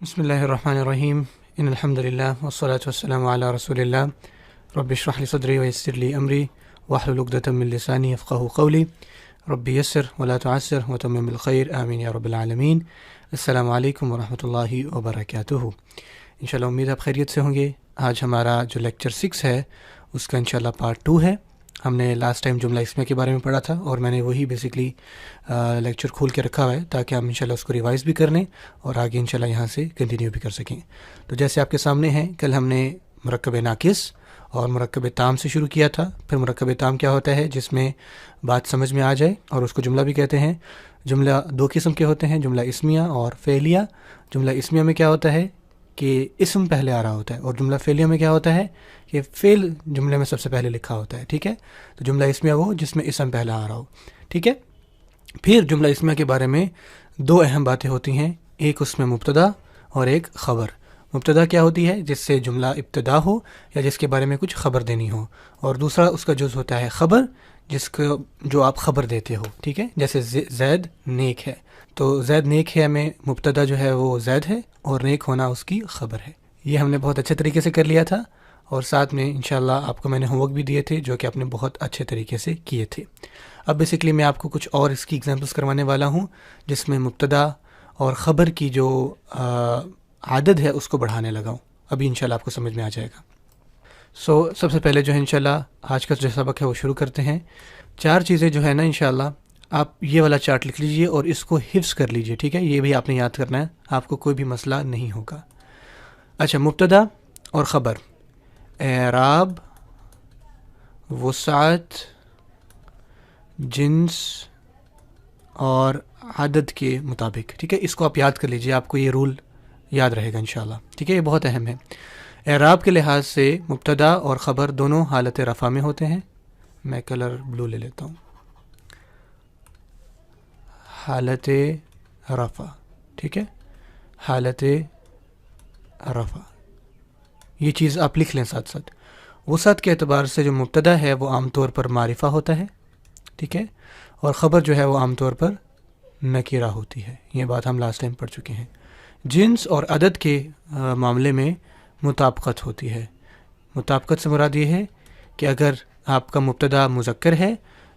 بسم اللہ الرحمن الرحیم ان الحمد للہ والصلاة والسلام علی رسول اللہ رب اشرح لی صدری ویسر لی امری واحلل عقدۃ من لسانی یفقہوا قولی رب یسر ولا تعسر وتمم بالخیر آمین یا رب العالمین۔ السلام علیکم ورحمۃ اللہ وبرکاتہ۔ انشاءاللہ امید آپ خیریت سے ہوں گے۔ آج ہمارا جو لیکچر 6 ہے اس کا انشاءاللہ پارٹ 2 ہے۔ ہم نے لاسٹ ٹائم جملہ اسمیہ کے بارے میں پڑھا تھا اور میں نے وہی بیسکلی لیکچر کھول کے رکھا ہوا ہے تاکہ ہم انشاءاللہ اس کو ریوائز بھی کر لیں اور آگے انشاءاللہ یہاں سے کنٹینیو بھی کر سکیں۔ تو جیسے آپ کے سامنے ہیں، کل ہم نے مرکب ناقص اور مرکب تام سے شروع کیا تھا۔ پھر مرکب تام کیا ہوتا ہے؟ جس میں بات سمجھ میں آ جائے اور اس کو جملہ بھی کہتے ہیں۔ جملہ دو قسم کے ہوتے ہیں، جملہ اسمیہ اور فعلیہ۔ جملہ اسمیہ میں کیا ہوتا ہے کہ اسم پہلے آ رہا ہوتا ہے، اور جملہ فعلیہ میں کیا ہوتا ہے کہ فعل جملے میں سب سے پہلے لکھا ہوتا ہے، ٹھیک ہے۔ تو جملہ اسمیہ وہ جس میں اسم پہلا آ رہا ہو، ٹھیک ہے۔ پھر جملہ اسمیہ کے بارے میں دو اہم باتیں ہوتی ہیں، ایک اس میں مبتدا اور ایک خبر۔ مبتدا کیا ہوتی ہے؟ جس سے جملہ ابتدا ہو یا جس کے بارے میں کچھ خبر دینی ہو، اور دوسرا اس کا جز ہوتا ہے خبر، جس کو جو آپ خبر دیتے ہو، ٹھیک ہے۔ جیسے زید نیک ہے، تو زید نیک ہے میں مبتدا جو ہے وہ زید ہے اور نیک ہونا اس کی خبر ہے۔ یہ ہم نے بہت اچھے طریقے سے کر لیا تھا، اور ساتھ میں انشاءاللہ آپ کو میں نے ہوم ورک بھی دیے تھے جو کہ آپ نے بہت اچھے طریقے سے کیے تھے۔ اب بیسکلی میں آپ کو کچھ اور اس کی ایگزامپلس کروانے والا ہوں جس میں مبتدا اور خبر کی جو عدد ہے اس کو بڑھانے لگا ہوں۔ ابھی انشاءاللہ آپ کو سمجھ میں آ جائے گا۔ سب سے پہلے جو ہے انشاءاللہ آج کا جو سبق ہے وہ شروع کرتے ہیں۔ 4 چیزیں جو ہے نا انشاءاللہ آپ یہ والا چارٹ لکھ لیجئے اور اس کو حفظ کر لیجئے، ٹھیک ہے۔ یہ بھی آپ نے یاد کرنا ہے، آپ کو کوئی بھی مسئلہ نہیں ہوگا۔ اچھا، مبتدا اور خبر، اعراب، وسعت، جنس اور عدد کے مطابق، ٹھیک ہے۔ اس کو آپ یاد کر لیجئے، آپ کو یہ رول یاد رہے گا انشاءاللہ، ٹھیک ہے۔ یہ بہت اہم ہے۔ اعراب کے لحاظ سے مبتدا اور خبر دونوں حالت رفع میں ہوتے ہیں۔ میں کلر بلو لے لیتا ہوں۔ حالت رفع، ٹھیک ہے، حالت رفع، یہ چیز آپ لکھ لیں ساتھ ساتھ۔ وسعت کے اعتبار سے جو مبتدا ہے وہ عام طور پر معرفہ ہوتا ہے، ٹھیک ہے، اور خبر جو ہے وہ عام طور پر نکرہ ہوتی ہے۔ یہ بات ہم لاسٹ ٹائم پڑھ چکے ہیں۔ جنس اور عدد کے معاملے میں مطابقت ہوتی ہے۔ مطابقت سے مراد یہ ہے کہ اگر آپ کا مبتدا مذکر ہے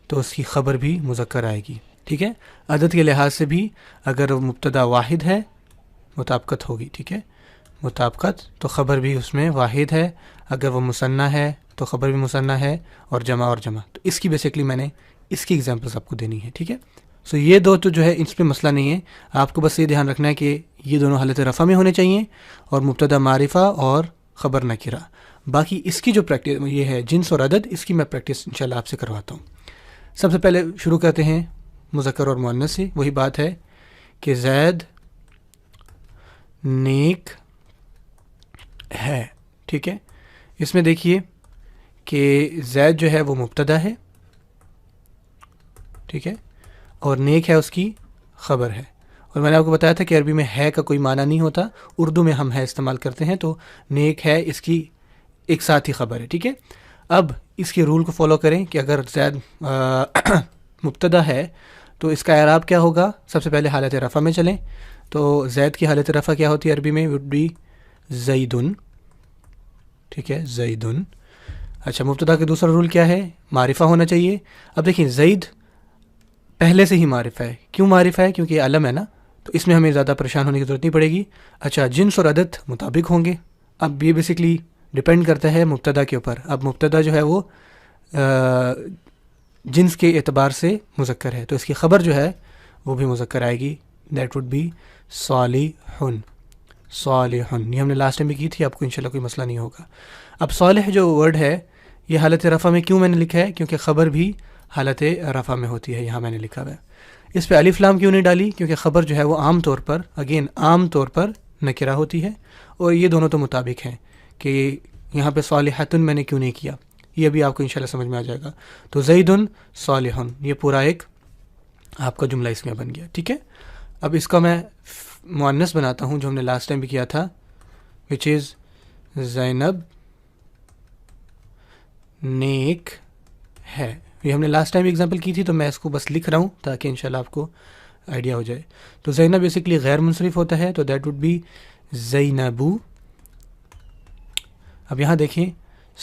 تو اس کی خبر بھی مذکر آئے گی، ٹھیک ہے۔ عدد کے لحاظ سے بھی اگر مبتدا واحد ہے مطابقت ہوگی، ٹھیک ہے، مطابقت، تو خبر بھی اس میں واحد ہے۔ اگر وہ مثنیٰ ہے تو خبر بھی مثنیٰ ہے، اور جمع تو اس کی بیسکلی میں نے اس کی ایگزامپلس آپ کو دینی ہے، ٹھیک ہے۔ سو یہ دو تو جو ہے اس پہ مسئلہ نہیں ہے، آپ کو بس یہ دھیان رکھنا ہے کہ یہ دونوں حالت رفع میں ہونے چاہیے، اور مبتدا معرفہ اور خبر نکرہ۔ باقی اس کی جو پریکٹس یہ ہے جنس اور عدد، اس کی میں پریکٹس انشاءاللہ آپ سے کرواتا ہوں۔ سب سے پہلے شروع کرتے ہیں مذکر اور مؤنث سے۔ وہی بات ہے کہ زید نیک ہے، ٹھیک ہے۔ اس میں دیکھیے کہ زید جو ہے وہ مبتدا ہے، ٹھیک ہے، اور نیک ہے اس کی خبر ہے۔ اور میں نے آپ کو بتایا تھا کہ عربی میں ہے کا کوئی معنی نہیں ہوتا، اردو میں ہم ہے استعمال کرتے ہیں، تو نیک ہے اس کی ایک ساتھ ہی خبر ہے، ٹھیک ہے۔ اب اس کے رول کو فالو کریں کہ اگر زید مبتدا ہے تو اس کا اعراب کیا ہوگا؟ سب سے پہلے حالت رفع میں چلیں، تو زید کی حالت رفع کیا ہوتی ہے عربی میں؟ وڈ بی زیدن، ٹھیک ہے، زیدن۔ اچھا، مبتدا کا دوسرا رول کیا ہے؟ معرفہ ہونا چاہیے۔ اب دیکھیں زید پہلے سے ہی معرفہ ہے، کیوں معرفہ ہے؟ کیونکہ یہ علم ہے نا، تو اس میں ہمیں زیادہ پریشان ہونے کی ضرورت نہیں پڑے گی۔ اچھا، جنس اور عدد مطابق ہوں گے۔ اب یہ بیسکلی ڈیپینڈ کرتا ہے مبتدا کے اوپر۔ اب مبتدا جو ہے وہ جنس کے اعتبار سے مذکر ہے، تو اس کی خبر جو ہے وہ بھی مذکر آئے گی، دیٹ وڈ بی صالحن، صالحن۔ یہ ہم نے لاسٹ ٹائم بھی کی تھی، آپ کو انشاءاللہ کوئی مسئلہ نہیں ہوگا۔ اب صالح جو ورڈ ہے یہ حالت رفع میں کیوں میں نے لکھا ہے؟ کیونکہ خبر بھی حالت رفع میں ہوتی ہے، یہاں میں نے لکھا ہوا ہے۔ اس پہ الف لام کیوں نہیں ڈالی؟ کیونکہ خبر جو ہے وہ عام طور پر، عام طور پر نکرہ ہوتی ہے، اور یہ دونوں تو مطابق ہیں کہ یہاں پہ صالحتن میں نے کیوں نہیں کیا، یہ بھی آپ کو انشاءاللہ سمجھ میں آ جائے گا۔ تو زیدن صالحن، یہ پورا ایک آپ کا جملہ اس میں بن گیا، ٹھیک ہے۔ اب اس کا میں مؤنث بناتا ہوں جو ہم نے لاسٹ ٹائم بھی کیا تھا، وچ از زینب نیک ہے۔ یہ ہم نے لاسٹ ٹائم ایگزامپل کی تھی، تو میں اس کو بس لکھ رہا ہوں تاکہ انشاءاللہ آپ کو آئیڈیا ہو جائے۔ تو زینب بیسکلی غیر منصرف ہوتا ہے، تو دیٹ وڈ بی زینبو. اب یہاں دیکھیں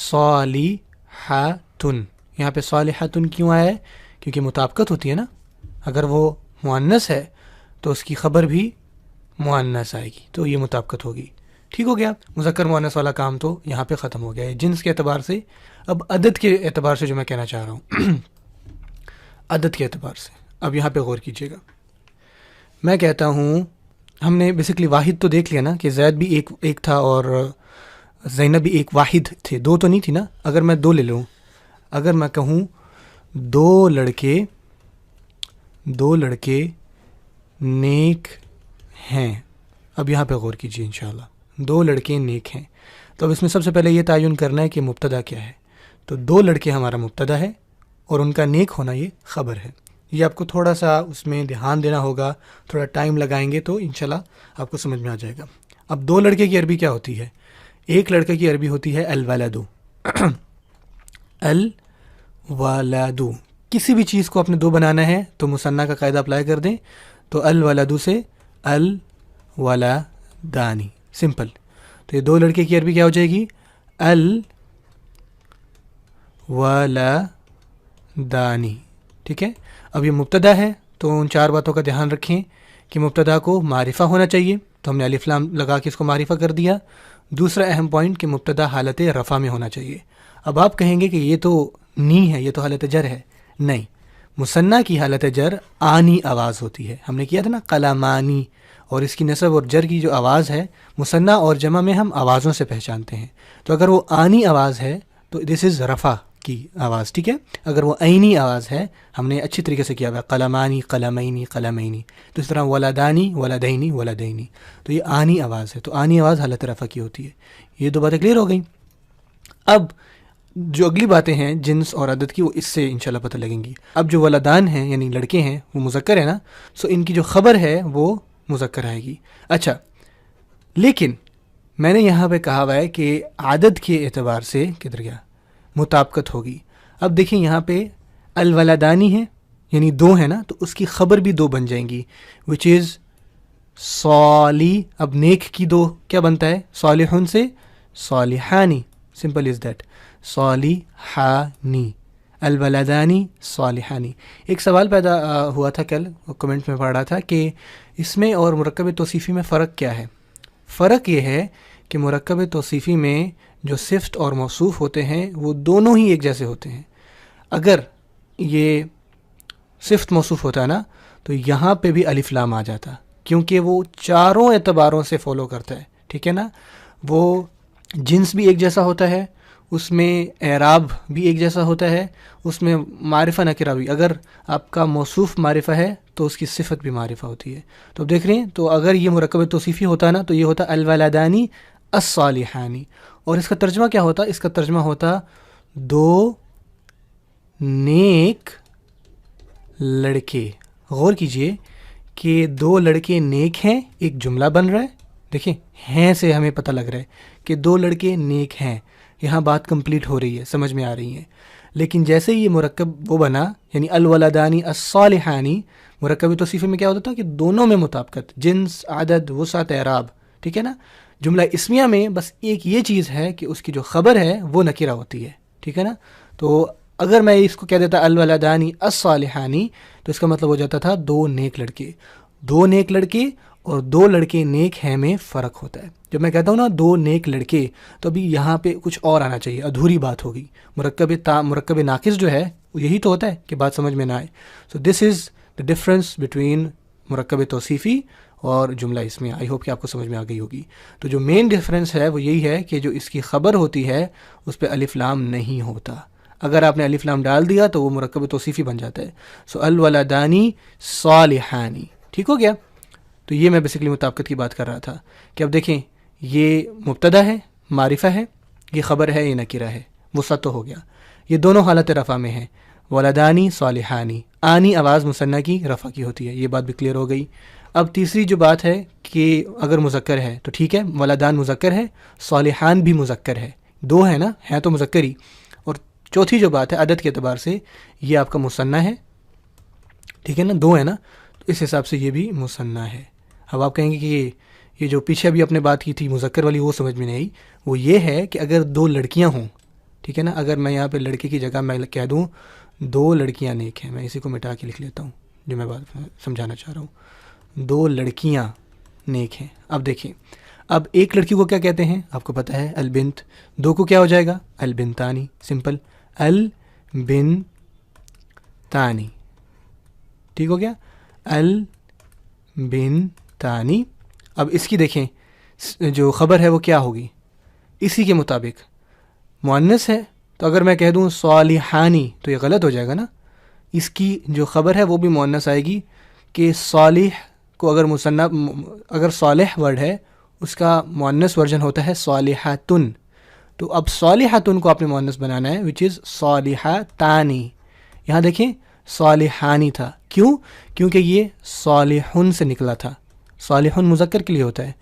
صالحاتن، یہاں پہ صالحاتن کیوں آیا ہے؟ کیونکہ مطابقت ہوتی ہے نا، اگر وہ مؤنث ہے تو اس کی خبر بھی مؤنث آئے گی، تو یہ مطابقت ہوگی. ٹھیک ہو گیا، مذکر مؤنث والا کام تو یہاں پہ ختم ہو گیا ہے جنس کے اعتبار سے. اب عدد کے اعتبار سے جو میں کہنا چاہ رہا ہوں عدد کے اعتبار سے اب یہاں پہ غور کیجیے گا. میں کہتا ہوں، ہم نے بیسکلی واحد تو دیکھ لیا نا کہ زید بھی ایک تھا اور زینب بھی ایک واحد تھے، دو تو نہیں تھی نا. اگر میں دو لے لوں، اگر میں کہوں دو لڑکے نیک ہیں، اب یہاں پہ غور کیجیے انشاءاللہ. دو لڑکے نیک ہیں، تو اب اس میں سب سے پہلے یہ تعین کرنا ہے کہ مبتدا کیا ہے. تو دو لڑکے ہمارا مبتدا ہے اور ان کا نیک ہونا یہ خبر ہے. یہ آپ کو تھوڑا سا اس میں دھیان دینا ہوگا، تھوڑا ٹائم لگائیں گے تو انشاءاللہ آپ کو سمجھ میں آ جائے گا. اب دو لڑکے کی عربی کیا ہوتی ہے؟ ایک لڑکے کی عربی ہوتی ہے الولد. الولد، کسی بھی چیز کو اپنے دو بنانا ہے تو مثنیٰ کا قاعدہ اپلائی کر دیں، تو الولد سے الولدانی، سمپل. تو یہ دو لڑکے کی عربی کیا ہو جائے گی؟ الولدانی. ٹھیک ہے، اب یہ مبتدا ہے تو ان چار باتوں کا دھیان رکھیں کہ مبتدا کو معرفہ ہونا چاہیے، تو ہم نے الف لام لگا کے اس کو معرفہ کر دیا. دوسرا اہم پوائنٹ کہ مبتدا حالت رفع میں ہونا چاہیے. اب آپ کہیں گے کہ یہ تو نی ہے، یہ تو حالت جر ہے. نہیں، مثنیٰ کی حالت جر آنی آواز ہوتی ہے. ہم نے کیا تھا نا قلمانی، اور اس کی نصب اور جر کی جو آواز ہے مثنیٰ اور جمع میں ہم آوازوں سے پہچانتے ہیں. تو اگر وہ آنی آواز ہے تو دس از رفع کی آواز. ٹھیک ہے، اگر وہ عینی آواز ہے، ہم نے اچھی طریقے سے کیا ہوا قلمانی قلمینی قلمینی، تو اس طرح ولدانی ولدینی ولدینی، تو یہ آنی آواز ہے. تو آنی آواز حالت رفع کی ہوتی ہے. یہ دو باتیں کلیئر ہو گئیں. اب جو اگلی باتیں ہیں جنس اور عدد کی، وہ اس سے انشاءاللہ پتہ لگیں گی. اب جو ولدان ہیں یعنی لڑکے ہیں وہ مذکر ہے نا، سو ان کی جو خبر ہے وہ مذکر آئے گی. اچھا، لیکن میں نے یہاں پہ کہا ہوا ہے کہ عدد کے اعتبار سے کدھر گیا، مطابقت ہوگی. اب دیکھیں یہاں پہ الولدانی ہے یعنی دو ہے نا، تو اس کی خبر بھی دو بن جائیں گی، وچ از صالی. اب نیک کی دو کیا بنتا ہے؟ صالحون سے صالحانی، سمپل از دیٹ، صالحانی، الولدانی صالحانی. ایک سوال پیدا ہوا تھا کل، کمنٹ میں پڑھ رہا تھا کہ اس میں اور مرکب توصیفی میں فرق کیا ہے. فرق یہ ہے کہ مرکب توصیفی میں جو صفت اور موصوف ہوتے ہیں وہ دونوں ہی ایک جیسے ہوتے ہیں. اگر یہ صفت موصوف ہوتا ہے نا تو یہاں پہ بھی الف لام آ جاتا، کیونکہ وہ چاروں اعتباروں سے فالو کرتا ہے. ٹھیک ہے نا، وہ جنس بھی ایک جیسا ہوتا ہے، اس میں اعراب بھی ایک جیسا ہوتا ہے، اس میں معرفہ نکرہ بھی. اگر آپ کا موصوف معرفہ ہے تو اس کی صفت بھی معرفہ ہوتی ہے. تو اب دیکھ رہے ہیں، تو اگر یہ مرکب توصیفی ہوتا نا تو یہ ہوتا الولدانی الصالحانی، اور اس کا ترجمہ کیا ہوتا؟ اس کا ترجمہ ہوتا دو نیک لڑکے. غور کیجئے کہ دو لڑکے نیک ہیں، ایک جملہ بن رہا ہے. دیکھیں ہیں سے ہمیں پتہ لگ رہا ہے کہ دو لڑکے نیک ہیں، یہاں بات کمپلیٹ ہو رہی ہے، سمجھ میں آ رہی ہے. لیکن جیسے ہی یہ مرکب وہ بنا یعنی الولدانی الصالحانی، مرکب توصیفی میں کیا ہوتا تھا کہ دونوں میں مطابقت، جنس، عدد، وسعت، اعراب. ٹھیک ہے نا، جملہ اسمیہ میں بس ایک یہ چیز ہے کہ اس کی جو خبر ہے وہ نکرہ ہوتی ہے. ٹھیک ہے نا، تو اگر میں اس کو کہہ دیتا الولدانی الصالحانی تو اس کا مطلب ہو جاتا تھا دو نیک لڑکے. دو نیک لڑکے اور دو لڑکے نیک ہیں میں فرق ہوتا ہے. جب میں کہتا ہوں نا دو نیک لڑکے، تو ابھی یہاں پہ کچھ اور آنا چاہیے، ادھوری بات ہوگی. مرکب ناقص جو ہے وہ یہی تو ہوتا ہے کہ بات سمجھ میں نہ آئے. سو دس از دا ڈفرینس بٹوین مرکب توصیفی اور جملہ اسمیہ. آئی ہوپ کہ آپ کو سمجھ میں آ گئی ہوگی. تو جو مین ڈفرینس ہے وہ یہی ہے کہ جو اس کی خبر ہوتی ہے اس پہ الف لام نہیں ہوتا. اگر آپ نے الف لام ڈال دیا تو وہ مرکب توصیفی بن جاتا ہے. سو الولدانی صالحانی. ٹھیک ہو گیا. تو یہ میں بیسکلی مطابقت کی بات کر رہا تھا کہ اب دیکھیں یہ مبتدا ہے، معرفہ ہے، یہ خبر ہے، یہ نکرہ ہے، وسعت تو ہو گیا. یہ دونوں حالت رفع میں ہیں، ولدانی صالحانی. آنی آواز مثنیٰ کی رفع کی ہوتی ہے، یہ بات بھی کلیئر ہو گئی. اب تیسری جو بات ہے کہ اگر مذکر ہے تو ٹھیک ہے، ولدان مذکر ہے، صالحان بھی مذکر ہے، دو ہے نا، ہے تو مذکر ہی. اور چوتھی جو بات ہے عدد کے اعتبار سے، یہ آپ کا مثنیٰ ہے. ٹھیک ہے نا، دو ہے نا، تو اس حساب سے یہ بھی مثنیٰ ہے. اب آپ کہیں گے کہ یہ جو پیچھے ابھی اپنے بات کی تھی مذکر والی وہ سمجھ میں نہیں آئی. وہ یہ ہے کہ اگر دو لڑکیاں ہوں, ٹھیک ہے نا, اگر میں یہاں پہ لڑکے کی جگہ میں کہہ دوں دو لڑکیاں نیک ہیں, میں اسی کو مٹا کے لکھ لیتا ہوں جو میں بات سمجھانا چاہ رہا ہوں. دو لڑکیاں نیک ہیں. اب دیکھیں, اب ایک لڑکی کو کیا کہتے ہیں آپ کو پتہ ہے, البنت. دو کو کیا ہو جائے گا, البنتانی, سمپل, البنتانی. ٹھیک ہو گیا, البنتانی. اب اس کی دیکھیں جو خبر ہے وہ کیا ہوگی, اسی کے مطابق مؤنث ہے, تو اگر میں کہہ دوں صالحانی تو یہ غلط ہو جائے گا نا. اس کی جو خبر ہے وہ بھی مؤنث آئے گی کہ صالح کو اگر صالح ورڈ ہے اس کا مؤنث ورژن ہوتا ہے صالحاتن. تو اب صالحاتن کو آپ نے مؤنث بنانا ہے which is صالحاتانی. یہاں دیکھیں صالحانی تھا, کیوں؟ کیونکہ یہ صالحن سے نکلا تھا. صالحن مذکر کے لیے ہوتا ہے,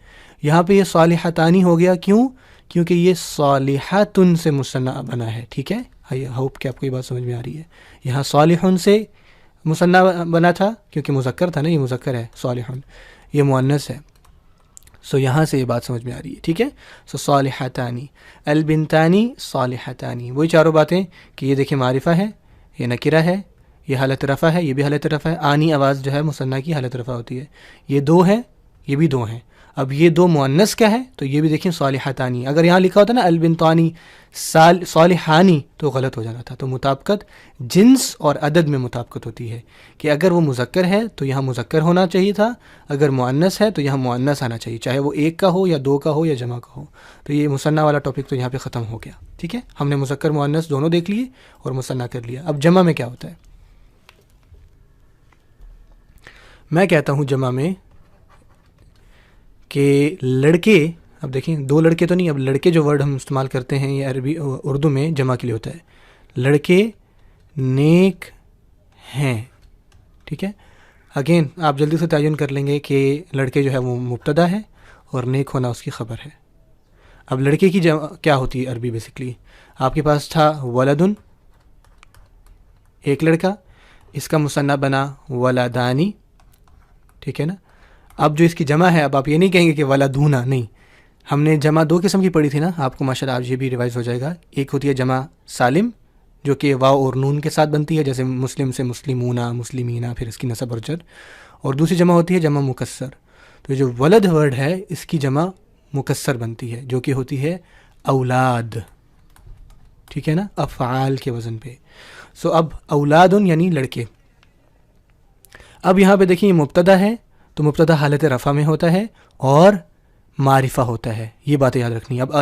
یہاں پہ یہ صالحاتانی ہو گیا, کیوں؟ کیونکہ یہ صالحاتن سے مثنی بنا ہے. ٹھیک ہے, آئی ہوپ کہ آپ کو یہ بات سمجھ میں آ رہی ہے. یہاں صالحن سے مثنی بنا تھا کیونکہ مذکر تھا نا, یہ مذکر ہے صالحن, یہ مؤنث ہے. سو یہاں سے یہ بات سمجھ میں آ رہی ہے. ٹھیک ہے, سو صالحاتانی, البنتانی, صالحاتانی, وہی چاروں باتیں کہ یہ دیکھیں معرفہ ہے, یہ نکرہ ہے, یہ حالت رفع ہے, یہ بھی حالت رفع ہے. آنی آواز جو ہے مثنیٰ کی حالت رفع ہوتی ہے. یہ دو ہیں, یہ بھی دو ہیں. اب یہ دو مؤنث کیا ہے, تو یہ بھی دیکھیں صالحاتانی. اگر یہاں لکھا ہوتا نا البنتانی صالحانی تو غلط ہو جانا تھا. تو مطابقت جنس اور عدد میں مطابقت ہوتی ہے کہ اگر وہ مذکر ہے تو یہاں مذکر ہونا چاہیے تھا, اگر مؤنث ہے تو یہاں مؤنث آنا چاہیے, چاہے وہ ایک کا ہو یا دو کا ہو یا جمع کا ہو. تو یہ مثنیٰ والا ٹاپک تو یہاں پہ ختم ہو گیا. ٹھیک ہے, ہم نے مذکر مؤنث دونوں دیکھ لیے اور مثنیٰ کر لیا. اب جمع میں کیا ہوتا ہے, میں کہتا ہوں جمع میں کہ لڑکے, اب دیکھیں دو لڑکے تو نہیں, اب لڑکے جو ورڈ ہم استعمال کرتے ہیں یہ عربی اردو میں جمع کے لیے ہوتا ہے. لڑکے نیک ہیں. ٹھیک ہے, اگین آپ جلدی سے تعین کر لیں گے کہ لڑکے جو ہے وہ مبتدا ہے اور نیک ہونا اس کی خبر ہے. اب لڑکے کی جمع کیا ہوتی ہے عربی بیسکلی, آپ کے پاس تھا ولدن, ایک لڑکا, اس کا مثنیٰ بنا ولدانی. ٹھیک ہے نا, اب جو اس کی جمع ہے, اب آپ یہ نہیں کہیں گے کہ ولدونا, نہیں, ہم نے جمع دو قسم کی پڑھی تھی نا, آپ کو ماشاءاللہ آج یہ بھی ریوائز ہو جائے گا. ایک ہوتی ہے جمع سالم جو کہ واو اور نون کے ساتھ بنتی ہے, جیسے مسلم سے مسلمونہ, مسلمینہ, پھر اس کی نسب اور جر. اور دوسری جمع ہوتی ہے جمع مکسر. تو جو ولد ورڈ ہے اس کی جمع مکسر بنتی ہے جو کہ ہوتی ہے اولاد. ٹھیک ہے نا, افعال کے وزن پہ. سو اب اولادن یعنی لڑکے. اب یہاں پہ دیکھیں یہ مبتدا ہے, تو مبتدا حالت رفع میں ہوتا ہے اور معرفہ ہوتا ہے, یہ باتیں یاد رکھنی. اب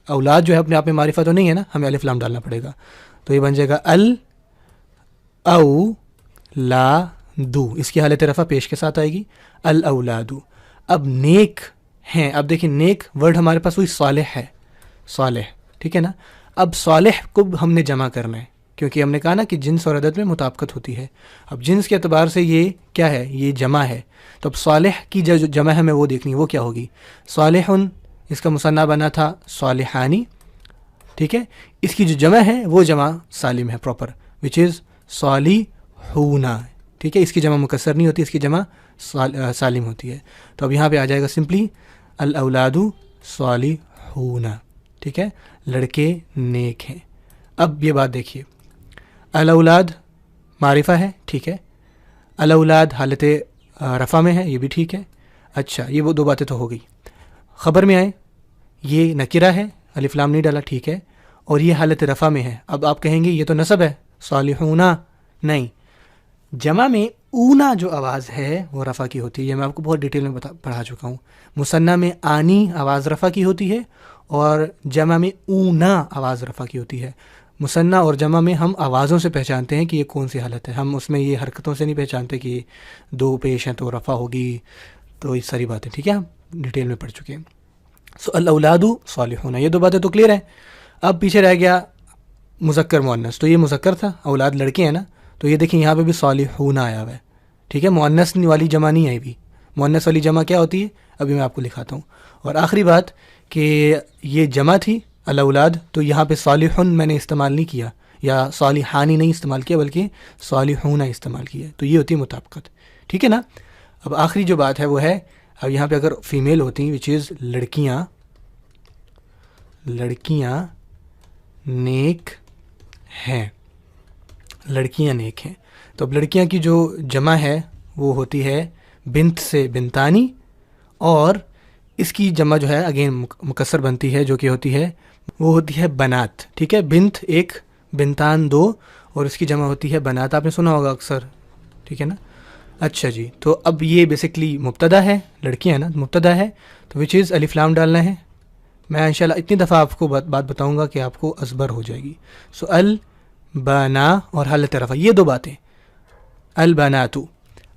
اولاد جو ہے اپنے آپ میں معرفہ تو نہیں ہے نا, ہمیں الف لام ڈالنا پڑے گا. تو یہ بن جائے گا الاولادو, اس کی حالت رفع پیش کے ساتھ آئے گی, الاولادو. اب نیک ہیں, اب دیکھیں نیک ورڈ ہمارے پاس وہی صالح ہے, صالح. ٹھیک ہے نا, اب صالح کو ہم نے جمع کرنا ہے کیونکہ ہم نے کہا نا کہ جنس اور عدد میں مطابقت ہوتی ہے. اب جنس کے اعتبار سے یہ کیا ہے, یہ جمع ہے. تو اب صالح کی جو جمع ہے ہمیں وہ دیکھنی ہے, وہ کیا ہوگی. صالحن, اس کا مثنیٰ بنا تھا صالحانی. ٹھیک ہے, اس کی جو جمع ہے وہ جمع سالم ہے پراپر, وچ از صالحون. ٹھیک ہے, اس کی جمع مکسر نہیں ہوتی, اس کی جمع سالم ہوتی ہے. تو اب یہاں پہ آ جائے گا سمپلی الاولاد صالحون. ٹھیک ہے, لڑکے نیک ہیں. اب یہ بات دیکھیے, الاولاد معرفہ ہے, ٹھیک ہے, الاولاد حالت رفع میں ہے, یہ بھی ٹھیک ہے. اچھا, یہ وہ دو باتیں تو ہو گئی. خبر میں آئے, یہ نکرہ ہے, الف لام نہیں ڈالا, ٹھیک ہے, اور یہ حالت رفع میں ہے. اب آپ کہیں گے یہ تو نصب ہے, صالحونا, نہیں, جمع میں اونا جو آواز ہے وہ رفع کی ہوتی ہے. یہ میں آپ کو بہت ڈیٹیل میں پڑھا چکا ہوں. مثنیٰ میں آنی آواز رفع کی ہوتی ہے اور جمع میں اونا آواز رفع کی ہوتی ہے. مثنیٰ اور جمع میں ہم آوازوں سے پہچانتے ہیں کہ یہ کون سی حالت ہے, ہم اس میں یہ حرکتوں سے نہیں پہچانتے کہ دو پیش ہیں تو رفع ہوگی, تو یہ ساری باتیں ٹھیک ہے ہم ڈیٹیل میں پڑھ چکے ہیں. سو الاولاد صالحون, یہ دو باتیں تو کلیئر ہیں. اب پیچھے رہ گیا مذکر مؤنث, تو یہ مذکر تھا, اولاد لڑکے ہیں نا, تو یہ دیکھیں یہاں پہ بھی صالحون آیا ہوا ہے. ٹھیک ہے, مؤنث والی جمع نہیں آئی بھی. مؤنث والی جمع کیا ہوتی ہے ابھی میں آپ کو دکھاتا ہوں. اور آخری بات کہ یہ جمع تھی الاولاد, تو یہاں پہ صالحون میں نے استعمال نہیں کیا یا صالحانی نہیں استعمال کیا بلکہ صالحون استعمال کیا, تو یہ ہوتی ہے مطابقت. ٹھیک ہے نا. اب آخری جو بات ہے وہ ہے اب یہاں پہ اگر فیمیل ہوتی وچ از لڑکیاں نیک ہیں، لڑکیاں نیک ہیں، تو اب لڑکیاں کی جو جمع ہے وہ ہوتی ہے بنت سے بنتانی، اور اس کی جمع جو ہے اگین مکسر بنتی ہے جو کہ ہوتی ہے وہ ہوتی ہے بنات. ٹھیک ہے، بنت ایک، بنتان دو، اور اس کی جمع ہوتی ہے بنات. آپ نے سنا ہوگا اکثر. ٹھیک ہے نا. اچھا جی، تو اب یہ بیسکلی مبتدا ہے، لڑکیاں نا مبتدا ہے، تو وچ از الف لام ڈالنا ہے. میں انشاءاللہ اتنی دفعہ آپ کو بات بتاؤں گا کہ آپ کو ازبر ہو جائے گی. سو البنا اور حالت رفع، یہ دو باتیں، البناتو.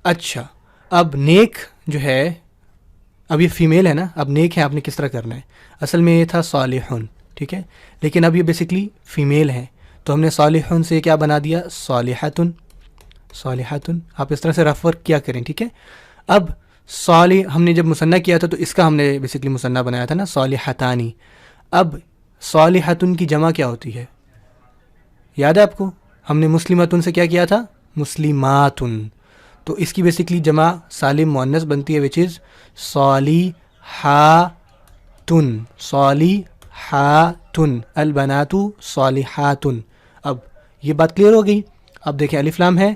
اچھا، اب نیک جو ہے، اب یہ فیمیل ہے نا، اب نیک ہے، آپ نے کس طرح کرنا ہے؟ اصل میں یہ تھا صالحون. ٹھیک ہے، لیکن اب یہ بیسکلی فیمیل ہے، تو ہم نے صالحون سے کیا بنا دیا؟ صالحتن. صالحتن آپ اس طرح سے رف ورک کیا کریں. ٹھیک ہے، اب صالح ہم نے جب مثنیٰ کیا تھا تو اس کا ہم نے بیسکلی مثنیٰ بنایا تھا نا، صالحتانی. اب صالحتن کی جمع کیا ہوتی ہے؟ یاد ہے آپ کو؟ ہم نے مسلمتن سے کیا کیا تھا؟ مسلماتن. تو اس کی بیسکلی جمع سالم مؤنث بنتی ہے وچ از صالحاتن. صالحاتن، البنات صالحاتن. اب یہ بات کلیئر ہو گئی. اب دیکھیں الف لام ہے،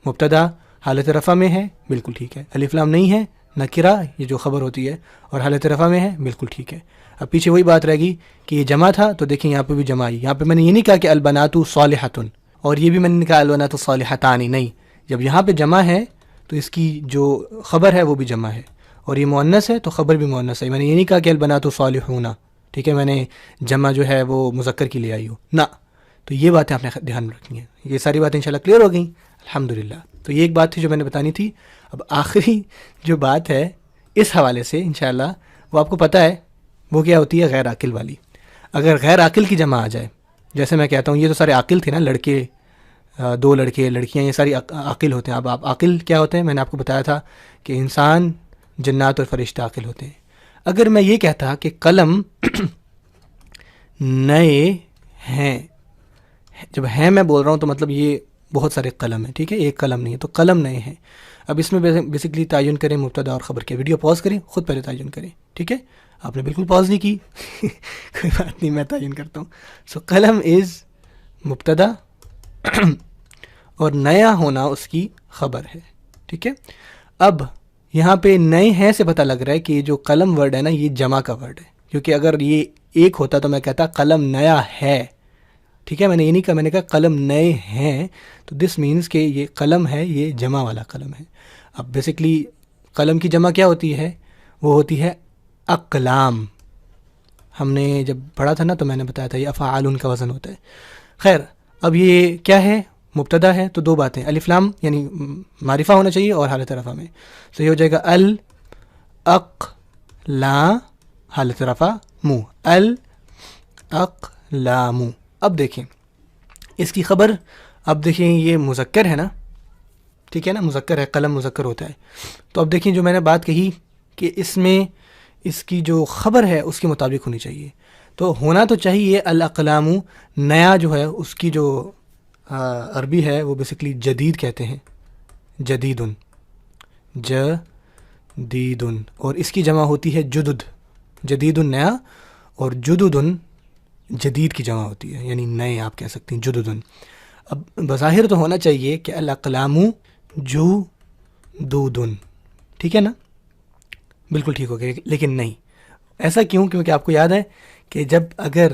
مبتدا حالت رفع میں ہے، بالکل ٹھیک ہے. الف لام نہیں ہے، نکرہ یہ جو خبر ہوتی ہے، اور حالت رفع میں ہے، بالکل ٹھیک ہے. اب پیچھے وہی بات رہے گی کہ یہ جمع تھا، تو دیکھیں یہاں پہ بھی جمع آئی. یہاں پہ میں نے یہ نہیں کہا کہ البنات صالحتن، اور یہ بھی میں نے کہا البنات صالحتانی، نہیں. جب یہاں پہ جمع ہے تو اس کی جو خبر ہے وہ بھی جمع ہے، اور یہ مؤنث ہے تو خبر بھی مؤنث ہے. میں نے یہ نہیں کہا کہ البنات صالحون، ٹھیک ہے، میں نے جمع جو ہے وہ مذکر کی لے آئی ہو نہ. تو یہ باتیں آپ نے دھیان میں رکھنی ہیں. یہ ساری باتیں انشاءاللہ کلیئر ہو گئیں الحمدللہ. تو یہ ایک بات تھی جو میں نے بتانی تھی. اب آخری جو بات ہے اس حوالے سے انشاءاللہ وہ آپ کو پتہ ہے وہ کیا ہوتی ہے؟ غیر عاقل والی. اگر غیر عاقل کی جمع آ جائے، جیسے میں کہتا ہوں یہ تو سارے عاقل تھے نا، لڑکے، دو لڑکے، لڑکیاں، یہ ساری عاقل ہوتے ہیں. اب آپ عاقل کیا ہوتے ہیں؟ میں نے آپ کو بتایا تھا کہ انسان، جنات اور فرشتہ عاقل ہوتے ہیں. اگر میں یہ کہتا کہ قلم نئے ہیں، جب ہیں میں بول رہا ہوں تو مطلب یہ بہت سارے قلم ہیں، ٹھیک ہے، ایک قلم نہیں ہے، تو قلم نئے ہیں. اب اس میں بیسکلی تعین کریں مبتدا اور خبر کے. ویڈیو پاز کریں، خود پہلے تعین کریں. ٹھیک ہے، آپ نے بالکل پاز نہیں کی کوئی بات نہیں، میں تعین کرتا ہوں. سو قلم از مبتدا اور نیا ہونا اس کی خبر ہے. ٹھیک ہے، اب یہاں پہ نئے ہیں سے پتہ لگ رہا ہے کہ یہ جو قلم ورڈ ہے نا یہ جمع کا ورڈ ہے، کیونکہ اگر یہ ایک ہوتا تو میں کہتا قلم نیا ہے. ٹھیک ہے، میں نے یہ نہیں کہا، میں نے کہا قلم نئے ہیں، تو دس مینس کہ یہ قلم ہے، یہ جمع والا قلم ہے. اب بیسکلی قلم کی جمع کیا ہوتی ہے؟ وہ ہوتی ہے اقلام. ہم نے جب پڑھا تھا نا تو میں نے بتایا تھا یہ افعال کا وزن ہوتا ہے. خیر، اب یہ کیا ہے؟ مبتدا ہے، تو دو باتیں، الف لام یعنی معرفہ ہونا چاہیے اور حالت رفع میں. تو یہ ہو جائے گا الاقلام حالت رفع منہ، الاقلام. اب دیکھیں اس کی خبر، اب دیکھیں یہ مذکر ہے نا، ٹھیک ہے نا، مذکر ہے، قلم مذکر ہوتا ہے. تو اب دیکھیں جو میں نے بات کہی کہ اس میں اس کی جو خبر ہے اس کے مطابق ہونی چاہیے. تو ہونا تو چاہیے الاقلام، نیا جو ہے اس کی جو عربی ہے وہ بیسکلی جدید کہتے ہیں، جدیدن، جدیدن، اور اس کی جمع ہوتی ہے جدد. جدیدن نیا، اور جددن جدید کی جمع ہوتی ہے، یعنی نئے آپ کہہ سکتے ہیں، جددن. اب بظاہر تو ہونا چاہیے کہ الاقلام جدودن، ٹھیک ہے نا، بالکل ٹھیک ہو گیا، لیکن نہیں. ایسا کیوں؟ کیونکہ آپ کو یاد ہے کہ جب اگر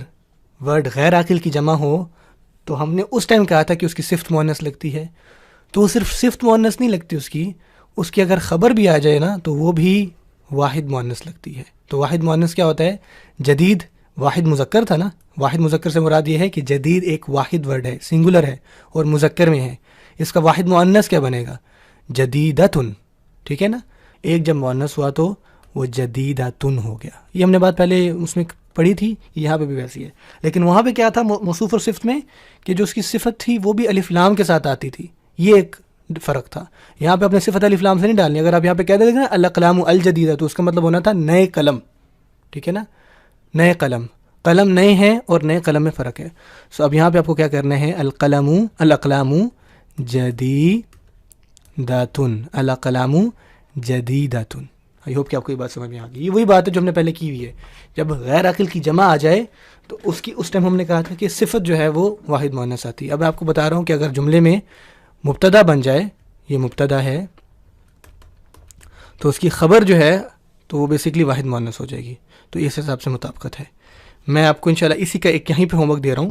ورڈ غیر عاقل کی جمع ہو تو ہم نے اس ٹائم کہا تھا کہ اس کی صفت مؤنث لگتی ہے. تو وہ صرف صفت مؤنث نہیں لگتی، اس کی اگر خبر بھی آ جائے نا تو وہ بھی واحد مؤنث لگتی ہے. تو واحد مؤنث کیا ہوتا ہے؟ جدید. واحد مذکر تھا نا، واحد مذکر سے مراد یہ ہے کہ جدید ایک واحد ورڈ ہے، سنگولر ہے اور مذکر میں ہے. اس کا واحد مؤنث کیا بنے گا؟ جدیدتن. ٹھیک ہے نا، ایک جب مؤنث ہوا تو وہ جدیدتن ہو گیا. یہ ہم نے بات پہلے اس میں پڑھی تھی، یہاں پہ بھی ویسی ہے. لیکن وہاں پہ کیا تھا موصوف اور صفت میں کہ جو اس کی صفت تھی وہ بھی الف لام کے ساتھ آتی تھی، یہ ایک فرق تھا. یہاں پہ اپنے صفت الف لام سے نہیں ڈالنی. اگر آپ یہاں پہ کہہ دیں نا الاقلام الجدیدہ تو اس کا مطلب ہونا تھا نئے قلم. ٹھیک ہے نا، نئے قلم. قلم نئے ہیں اور نئے قلم میں فرق ہے. سو اب یہاں پہ آپ کو کیا کرنا ہے؟ الاقلام جدیداتن، الاقلام جدیداتن. آئی ہوپ کہ آپ کو یہ بات سمجھ میں آ گئی. یہ وہی بات ہے جو ہم نے پہلے کی ہوئی ہے. جب غیر عاقل کی جمع آ جائے تو اس ٹائم ہم نے کہا تھا کہ صفت جو ہے وہ واحد مؤنث آتی ہے. اب میں آپ کو بتا رہا ہوں کہ اگر جملے میں مبتدا بن جائے، یہ مبتدا ہے، تو اس کی خبر جو ہے تو وہ بیسکلی واحد مؤنث ہو جائے گی. تو اس حساب سے مطابقت ہے. میں آپ کو انشاءاللہ اسی کا ایک یہیں پہ ہوم ورک دے رہا ہوں،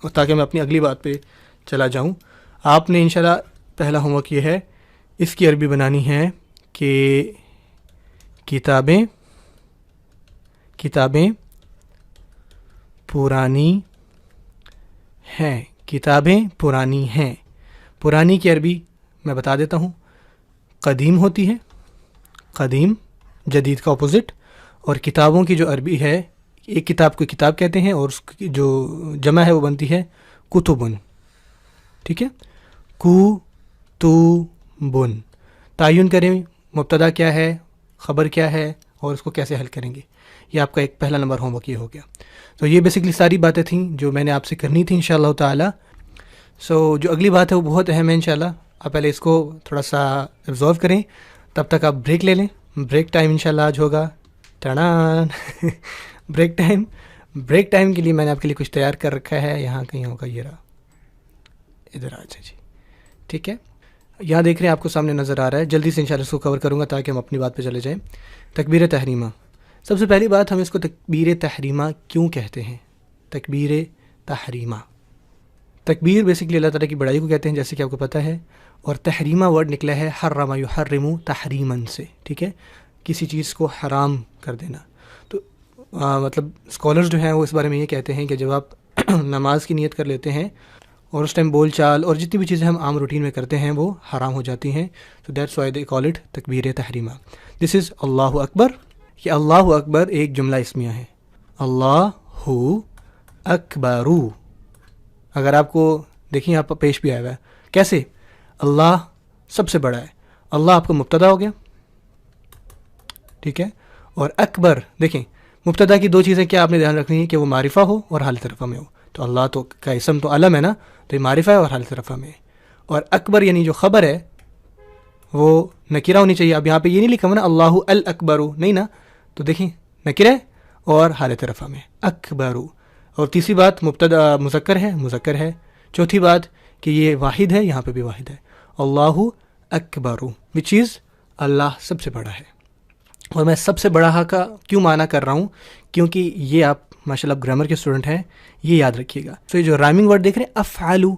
اور تاکہ میں اپنی اگلی بات پہ چلا جاؤں. آپ نے انشاءاللہ پہلا ہوم ورک یہ ہے، اس کی عربی بنانی ہے کہ کتابیں پرانی ہیں. کتابیں پرانی ہیں. پرانی کی عربی میں بتا دیتا ہوں، قدیم ہوتی ہے. قدیم جدید کا اپوزٹ. اور کتابوں کی جو عربی ہے، ایک کتاب کو کتاب کہتے ہیں اور اس کی جو جمع ہے وہ بنتی ہے کتبن. ٹھیک ہے، کتبن. تعین کریں مبتدا کیا ہے، خبر کیا ہے، اور اس کو کیسے حل کریں گے. یہ آپ کا ایک پہلا نمبر ہوم ورک یہ ہو گیا. تو یہ بیسکلی ساری باتیں تھیں جو میں نے آپ سے کرنی تھی انشاءاللہ تعالی. جو اگلی بات ہے وہ بہت اہم ہے انشاءاللہ. آپ پہلے اس کو تھوڑا سا ابزرو کریں، تب تک آپ بریک لے لیں. بریک ٹائم انشاءاللہ آج ہوگا. ٹڑان بریک ٹائم کے لیے میں نے آپ کے لیے کچھ تیار کر رکھا ہے. یہاں کہیں ہوگا، یہ رہا، ادھر آ جائے جی. ٹھیک ہے، یہاں دیکھ رہے ہیں آپ کو سامنے نظر آ رہا ہے. جلدی سے انشاءاللہ اس کو کور کروں گا تاکہ ہم اپنی بات پہ چلے جائیں. تکبیر تحریمہ. سب سے پہلی بات، ہم اس کو تکبیر تحریمہ کیوں کہتے ہیں؟ تکبیر تحریمہ، تکبیر بیسکلی اللہ تعالیٰ کی بڑائی کو کہتے ہیں جیسے کہ آپ کو پتہ ہے. اور تحریمہ ورڈ نکلا ہے حرم یحرم تحریماً سے. ٹھیک ہے، کسی چیز کو حرام کر دینا. تو مطلب اسکالرز جو ہیں وہ اس بارے میں یہ کہتے ہیں کہ جب آپ نماز کی نیت کر لیتے ہیں اور اس ٹائم بول چال اور جتنی بھی چیزیں ہم عام روٹین میں کرتے ہیں وہ حرام ہو جاتی ہیں. تو that's why they call it تکبیر تحریمہ. دس از اللہ اکبر. یہ اللہ اکبر ایک جملہ اسمیہ ہے. اللہ اکبر. اگر آپ کو دیکھیں یہاں پر پیش بھی آیا ہوا ہے کیسے، اللہ سب سے بڑا ہے. اللہ آپ کو مبتدا ہو گیا. ٹھیک ہے، اور اکبر دیکھیں مبتدا کی دو چیزیں کیا آپ نے دھیان رکھنی ہے کہ وہ معرفہ ہو اور حالت رفع میں ہو. تو اللہ تو کا اسم تو علم ہے نا، تو یہ معرفہ ہے اور حالت رفع میں ہے. اور اکبر یعنی جو خبر ہے وہ نکرہ ہونی چاہیے. اب یہاں پہ یہ نہیں لکھا ہوا نا اللہ الاکبر، نہیں نا. تو دیکھیں نکرہ اور حالت رفع میں اکبر. اور تیسری بات مبتدا مذکر ہے. چوتھی بات کہ یہ واحد ہے، یہاں پہ بھی واحد ہے. اللہ اکبر وچ از اللہ سب سے بڑا ہے. اور میں سب سے بڑا کا کیوں معنی کر رہا ہوں، کیونکہ یہ آپ ماشاءاللہ گرامر کے اسٹوڈنٹ ہیں، یہ یاد رکھیے گا. تو یہ جو رائمنگ ورڈ دیکھ رہے ہیں افعالو،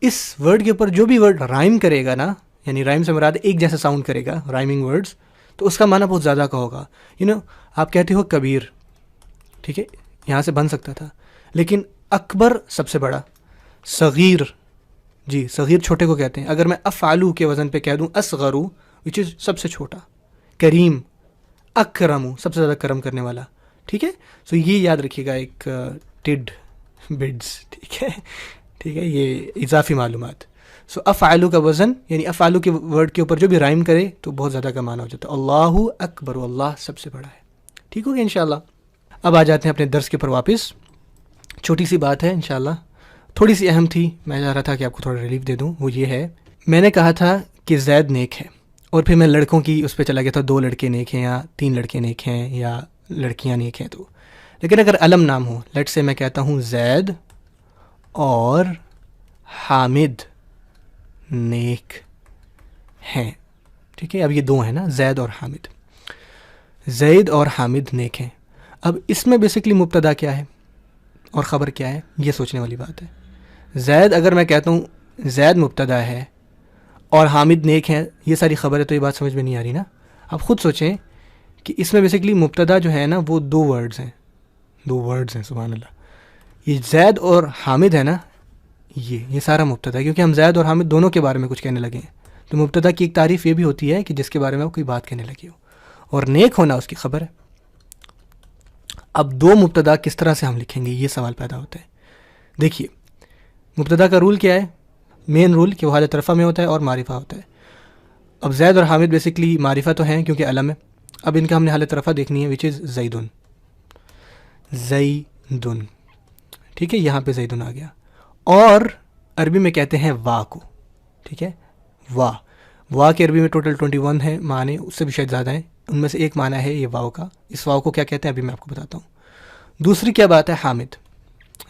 اس ورڈ کے اوپر جو بھی ورڈ رائم کرے گا نا، یعنی رائم سے مراد ایک جیسا ساؤنڈ کرے گا، رائمنگ ورڈز، تو اس کا معنی بہت زیادہ کا ہوگا. آپ کہتے ہو کبیر، ٹھیک ہے، یہاں سے بن سکتا تھا، لیکن اکبر سب سے بڑا. صغیر، جی صغیر چھوٹے کو کہتے ہیں. اگر میں افعالو کے وزن پہ کہہ دوں اصغرو وچ از سب سے چھوٹا. کریم، اکرمو سب سے زیادہ کرم کرنے والا. ٹھیک ہے، سو یہ یاد رکھیے گا. ایک ٹڈ بڈز، ٹھیک ہے، یہ اضافی معلومات. سو افعالو کا وزن یعنی افعالو کے ورڈ کے اوپر جو بھی رائم کرے تو بہت زیادہ کا معنی ہو جاتا ہے. اللہ اکبر، اللہ سب سے بڑا ہے. ٹھیک ہو گیا انشاءاللہ. اب آ جاتے ہیں اپنے درس کے اوپر واپس. چھوٹی سی بات ہے انشاءاللہ، تھوڑی سی اہم تھی، میں چاہ رہا تھا کہ آپ کو تھوڑا ریلیف دے دوں. وہ یہ ہے، میں نے کہا تھا کہ زید نیک ہے، اور پھر میں لڑکوں کی اس پہ چلا گیا تھا 2 لڑکے نیک ہیں یا 3 لڑکے نیک ہیں یا لڑکیاں نیک ہیں. تو لیکن اگر علم نام ہو، لیٹ سے میں کہتا ہوں زید اور حامد نیک ہیں. ٹھیک ہے، اب یہ 2 ہیں نا، زید اور حامد. زید اور حامد نیک ہیں. اب اس میں بیسکلی مبتدا کیا ہے اور خبر کیا ہے، یہ سوچنے والی بات ہے. زید اگر میں کہتا ہوں زید مبتدا ہے اور حامد نیک ہیں، یہ ساری خبر ہے، تو یہ بات سمجھ میں نہیں آ رہی نا. آپ خود سوچیں کہ اس میں بیسکلی مبتدا جو ہے نا وہ 2 ورڈز ہیں. 2 ورڈز ہیں، سبحان اللہ. یہ زید اور حامد ہے نا، یہ سارا مبتدا ہے، کیونکہ ہم زید اور حامد دونوں کے بارے میں کچھ کہنے لگے ہیں. تو مبتدا کی ایک تعریف یہ بھی ہوتی ہے کہ جس کے بارے میں وہ کوئی بات کہنے لگے ہو، اور نیک ہونا اس کی خبر ہے. اب 2 مبتدا کس طرح سے ہم لکھیں گے، یہ سوال پیدا ہوتا ہے. دیکھیے مبتدا کا رول کیا ہے، مین رول کہ وہ حالت رفع میں ہوتا ہے اور معرفہ ہوتا ہے. اب زید اور حامد بیسکلی معرفہ تو ہیں کیونکہ علم ہے. اب ان کا ہم نے حالت رفع دیکھنی ہے، وچ از زیدن. زیدن، ٹھیک ہے، یہاں پہ زیدن آ گیا. اور عربی میں کہتے ہیں وا کو. ٹھیک ہے، وا کے عربی میں ٹوٹل 21 ہیں معنی، اس سے بھی شاید زیادہ ہیں. ان میں سے ایک معنی ہے یہ واو کا. اس واو کو کیا کہتے ہیں ابھی میں آپ کو بتاتا ہوں. دوسری کیا بات ہے حامد.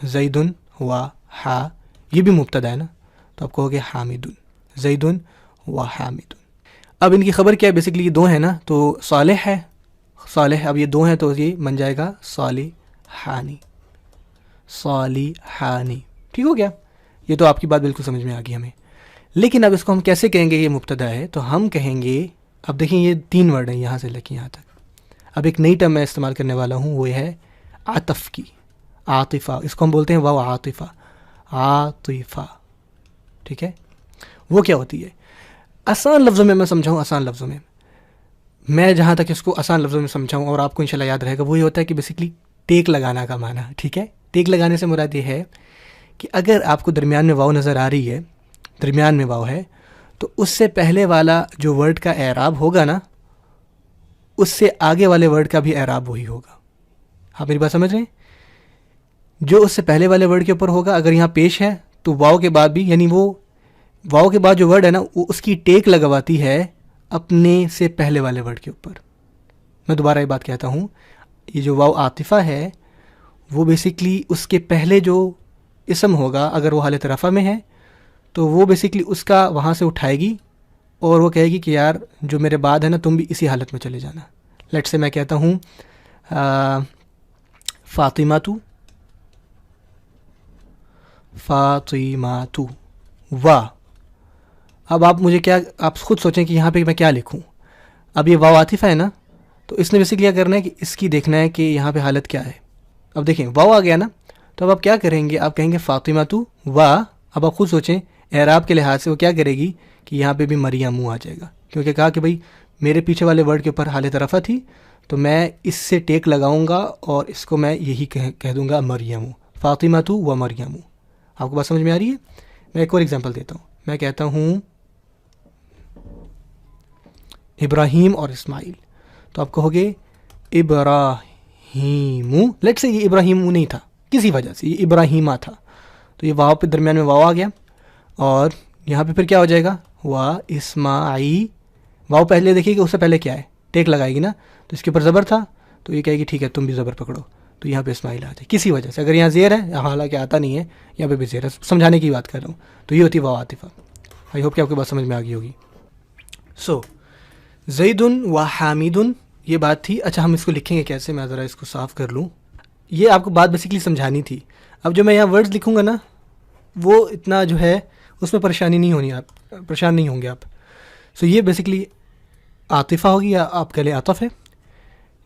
زیدن و ہا یہ بھی مبتدا ہے نا, تو آپ کہو گے حامدن, زیدن و حامدن. اب ان کی خبر کیا ہے, بیسکلی یہ دو ہیں نا, تو صالح ہے, صالح اب یہ دو ہیں تو یہ بن جائے گا صالحانی, صالحانی. ٹھیک ہو گیا, یہ تو آپ کی بات بالکل سمجھ میں آ گئی ہمیں. لیکن اب اس کو ہم کیسے کہیں گے یہ مبتدا ہے, تو ہم کہیں گے, اب دیکھیں یہ 3 ورڈ ہیں یہاں سے لے کے یہاں تک. اب ایک نئی ٹرم میں استعمال کرنے والا ہوں, وہ ہے عطف کی, عاطفہ. اس کو ہم بولتے ہیں واو عاطفہ, عاطفہ. ٹھیک ہے, وہ کیا ہوتی ہے؟ آسان لفظوں میں میں سمجھاؤں, آسان لفظوں میں میں جہاں تک اس کو آسان لفظوں میں سمجھاؤں اور آپ کو انشاءاللہ یاد رہے گا, وہ یہ ہوتا ہے کہ بیسکلی ٹیک لگانا کا معنی. ٹھیک ہے, ٹیک لگانے سے مراد یہ ہے کہ اگر آپ کو درمیان میں واو نظر آ رہی ہے, درمیان میں واو ہے, تو اس سے پہلے والا جو ورڈ کا اعراب ہوگا نا, اس سے آگے والے ورڈ کا بھی اعراب وہی ہوگا. آپ میری بات سمجھ رہے ہیں؟ جو اس سے پہلے والے ورڈ کے اوپر ہوگا اگر یہاں پیش ہے, تو واو کے بعد بھی, یعنی وہ واو کے بعد جو ورڈ ہے نا, وہ اس کی ٹیک لگواتی ہے اپنے سے پہلے والے ورڈ کے اوپر. میں دوبارہ یہ بات کہتا ہوں, یہ جو واو عاطفہ ہے وہ بیسکلی اس کے پہلے جو اسم ہوگا, اگر وہ حالت رفع میں ہے تو وہ بیسکلی اس کا وہاں سے اٹھائے گی اور وہ کہے گی کہ یار جو میرے بعد ہے نا تم بھی اسی حالت میں چلے جانا. لیٹ سے میں کہتا ہوں فاطمہ تو, فاطمہ تو وا. اب آپ مجھے کیا, آپ خود سوچیں کہ یہاں پہ میں کیا لکھوں. اب یہ واو عاطفہ ہے نا, تو اس نے بیسکلی کیا کرنا ہے کہ اس کی دیکھنا ہے کہ یہاں پہ حالت کیا ہے. اب دیکھیں واو آ گیا نا, تو اب آپ کیا کریں گے, آپ کہیں گے فاطمہ تو وا. اب آپ خود سوچیں اعراب کے لحاظ سے وہ کیا کرے گی کہ یہاں پہ بھی مریم آ جائے گا, کیونکہ کہا کہ بھائی میرے پیچھے والے ورڈ کے اوپر حالت رفع تھی, تو میں اس سے ٹیک لگاؤں گا اور اس کو میں یہی کہہ دوں گا مریم, فاطمہ تو و مریم. آپ کو بات سمجھ میں آ رہی ہے؟ میں ایک اور ایگزامپل دیتا ہوں. میں کہتا ہوں ابراہیم اور اسماعیل, تو آپ کہو گے ابراہیم. لیٹ سے یہ ابراہیم نہیں تھا, کسی وجہ سے یہ ابراہیمہ تھا, تو یہ واو پہ درمیان میں واو آ گیا, اور یہاں پہ پھر کیا ہو جائے گا, وا اسماعی. واو پہلے دیکھیے کہ اس سے پہلے کیا ہے, ٹیک لگائے گی نا, تو اس کے اوپر زبر تھا, تو یہ کہے گی ٹھیک ہے تم بھی زبر پکڑو, تو یہاں پہ اسماعیل آ جائے کسی وجہ سے. اگر یہاں زیر ہے, حالانکہ آتا نہیں ہے, یہاں پہ بھی زیر ہے, سمجھانے کی بات کر رہا ہوں, تو یہ ہوتی واو عاطفہ. آئی ہوپ کہ آپ کو بات سمجھ میں آ گئی ہوگی. سو زیدن و حامدن یہ بات تھی. اچھا ہم اس کو لکھیں گے کیسے, میں ذرا اس کو صاف کر لوں. یہ آپ کو بات بیسکلی سمجھانی تھی. اب جو میں یہاں ورڈز لکھوں گا نا, وہ اتنا جو ہے اس میں پریشانی نہیں ہونی, آپ پریشان نہیں ہوں گے آپ. سو یہ بیسکلی عاطفہ ہوگی, یا آپ کہہ لیں عطف ہے,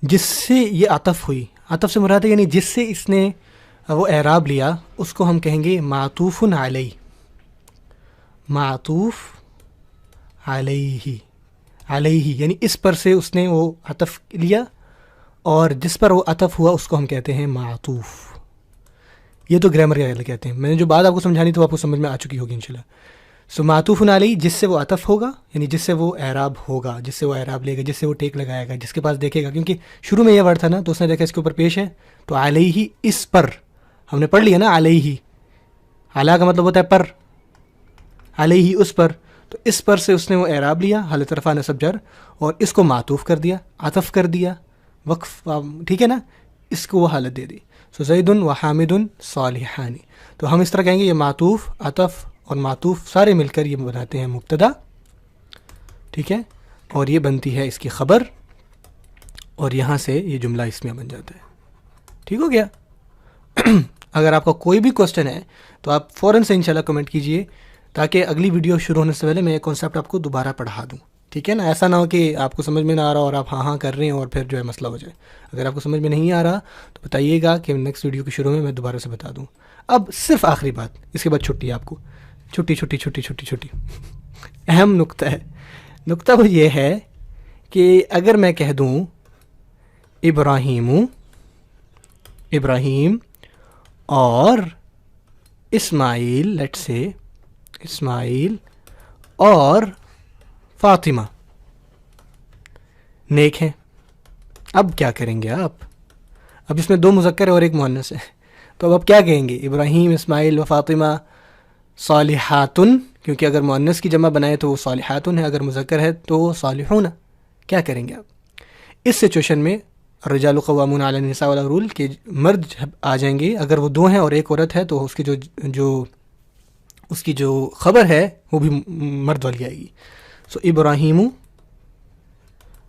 جس سے یہ عطف ہوئی. عطف سے مراد ہے یعنی جس سے اس نے وہ اعراب لیا, اس کو ہم کہیں گے معطوف علیہ, معطوف علیہ, علیہ یعنی اس پر سے اس نے وہ عطف لیا, اور جس پر وہ عطف ہوا اس کو ہم کہتے ہیں معطوف. یہ تو گرامر کا کہتے ہیں. میں نے جو بات آپ کو سمجھانی تو آپ کو سمجھ میں آ چکی ہوگی انشاءاللہ. سو معطوف علیہ جس سے وہ عطف ہوگا, یعنی جس سے وہ اعراب ہوگا, جس سے وہ اعراب لے گا, جس سے وہ ٹیک لگائے گا, جس کے پاس دیکھے گا, کیونکہ شروع میں یہ ورڈ تھا نا, تو اس نے دیکھا اس کے اوپر پیش ہے, تو علیہ اس پر, ہم نے پڑھ لیا نا علیہ, علی کا مطلب ہوتا ہے پر, علیہ اس پر, تو اس پر سے اس نے وہ اعراب لیا, حالت رفع نصب جر, اور اس کو معطوف کر دیا, عطف کر دیا, وقف, ٹھیک ہے نا, اس کو وہ حالت دے دی. سو زیدن و حامدن صالحانی. تو ہم اس طرح کہیں گے یہ معطوف, عطف اور معطوف سارے مل کر یہ بناتے ہیں مبتدا. ٹھیک ہے, اور یہ بنتی ہے اس کی خبر, اور یہاں سے یہ جملہ اسمیہ بن جاتا ہے. ٹھیک ہو گیا. اگر آپ کا کوئی بھی کوسچن ہے تو آپ فوراً سے انشاءاللہ کمنٹ کیجئے, تاکہ اگلی ویڈیو شروع ہونے سے پہلے میں یہ کانسیپٹ آپ کو دوبارہ پڑھا دوں. ٹھیک ہے نا, ایسا نہ ہو کہ آپ کو سمجھ میں نہ آ رہا اور آپ ہاں کر رہے ہیں اور پھر جو ہے مسئلہ ہو جائے. اگر آپ کو سمجھ میں نہیں آ رہا تو بتائیے گا کہ نیکسٹ ویڈیو کے شروع میں دوبارہ سے بتا دوں. اب صرف آخری بات, اس کے بعد چھٹی آپ کو, چھٹی چھٹی چھٹی چھٹی چھٹی. اہم نقطہ ہے, نقطہ وہ یہ ہے کہ اگر میں کہہ دوں ابراہیم اور اسماعیل, لیٹ سے اسماعیل اور فاطمہ نیک ہیں, اب کیا کریں گے آپ؟ اب اس میں 2 مذکر ہے اور 1 مؤنث ہے, تو اب آپ کیا کہیں گے؟ ابراہیم اسماعیل و فاطمہ صالحاتن, کیونکہ اگر مؤنث کی جمع بنائے تو وہ صالحاتن ہے, اگر مذکر ہے تو وہ صالحون. کیا کریں گے آپ؟ اس سچویشن میں الرجال قوامون علی النساء والا رول کہ مرد آ جائیں گے، اگر وہ 2 ہیں اور ایک عورت ہے تو اس کی جو خبر ہے وہ بھی مرد والی آئے گی. سو ابراہیم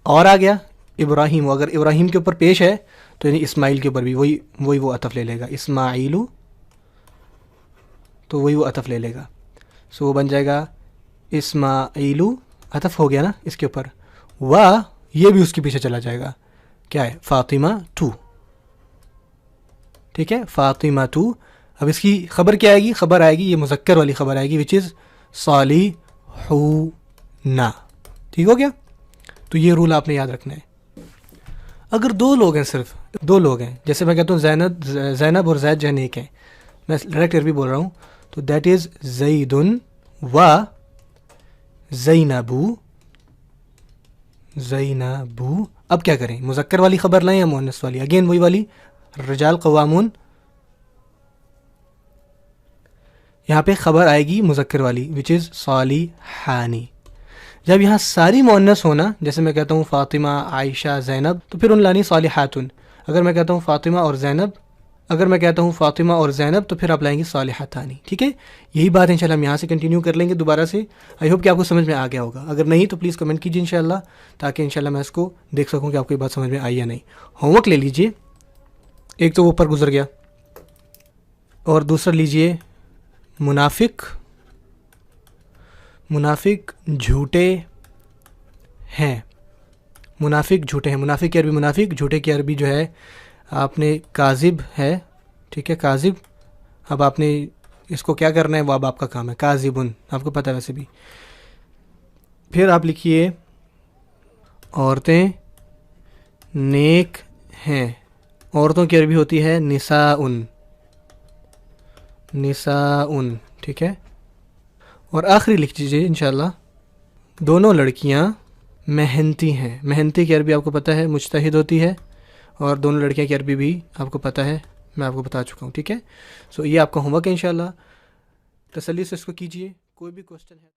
اور آ گیا ابراہیم، اگر ابراہیم کے اوپر پیش ہے تو یعنی اسماعیل کے اوپر بھی وہی وہ عطف لے لے گا. اسماعیل تو وہی وہ عطف لے لے گا. سو وہ بن جائے گا اسماعیل، عطف ہو گیا نا اس کے اوپر، یہ بھی اس کے پیچھے چلا جائے گا. کیا ہے؟ فاطمہ 2. ٹھیک ہے، فاطمہ 2. اب اس کی خبر کیا آئے گی؟ خبر آئے گی، یہ مذکر والی خبر آئے گی وچ از صالحون. ٹھیک ہو گیا؟ تو یہ رول آپ نے یاد رکھنا ہے. اگر 2 لوگ ہیں، صرف 2 لوگ ہیں، جیسے میں کہتا ہوں زینب اور زید جہاں ایک ہیں، میں ڈائریکٹ عربی بول رہا ہوں، تو دیٹ از زید و زینبو. اب کیا کریں؟ مذکر والی خبر لائیں یا مؤنث والی؟ اگین وہی والی رجال قوامون. یہاں پہ خبر آئے گی مذکر والی وچ از صالحانی. جب یہاں ساری مؤنث ہونا، جیسے میں کہتا ہوں فاطمہ، عائشہ، زینب، تو پھر ان لانی صالحاتن. اگر میں کہتا ہوں فاطمہ اور زینب تو پھر آپ لائیں گے صالحتانی. ٹھیک ہے، یہی بات انشاءاللہ ہم یہاں سے کنٹینیو کر لیں گے دوبارہ سے. آئی ہوپ کہ آپ کو سمجھ میں آ گیا ہوگا. اگر نہیں تو پلیز کمنٹ کیجیے انشاءاللہ، تاکہ انشاءاللہ میں اس کو دیکھ سکوں کہ آپ کو یہ بات سمجھ میں آئی یا نہیں. ہوم ورک لے لیجئے، ایک تو وہ اوپر گزر گیا، اور دوسرا لیجئے منافق جھوٹے ہیں. منافق کی عربی منافق، جھوٹے کی عربی جو ہے آپ نے کاذب ہے. ٹھیک ہے، کاذب. اب آپ نے اس کو کیا کرنا ہے، وہ اب آپ کا کام ہے. کاذبن آپ کو پتہ ہے ویسے بھی. پھر آپ لکھیے عورتیں نیک ہیں. عورتوں کی عربی ہوتی ہے نساءن. ٹھیک ہے، اور آخری لکھ دیجیے انشاءاللہ دونوں لڑکیاں محنتی ہیں. محنتی کی عربی آپ کو پتہ ہے مجتہد ہوتی ہے، اور دونوں لڑکیاں کی عربی بھی آپ کو پتہ ہے، میں آپ کو بتا چکا ہوں. ٹھیک ہے، سو یہ آپ کا ہوم ورک ہے انشاءاللہ. تسلی سے اس کو کیجیے. کوئی بھی کوسچن ہے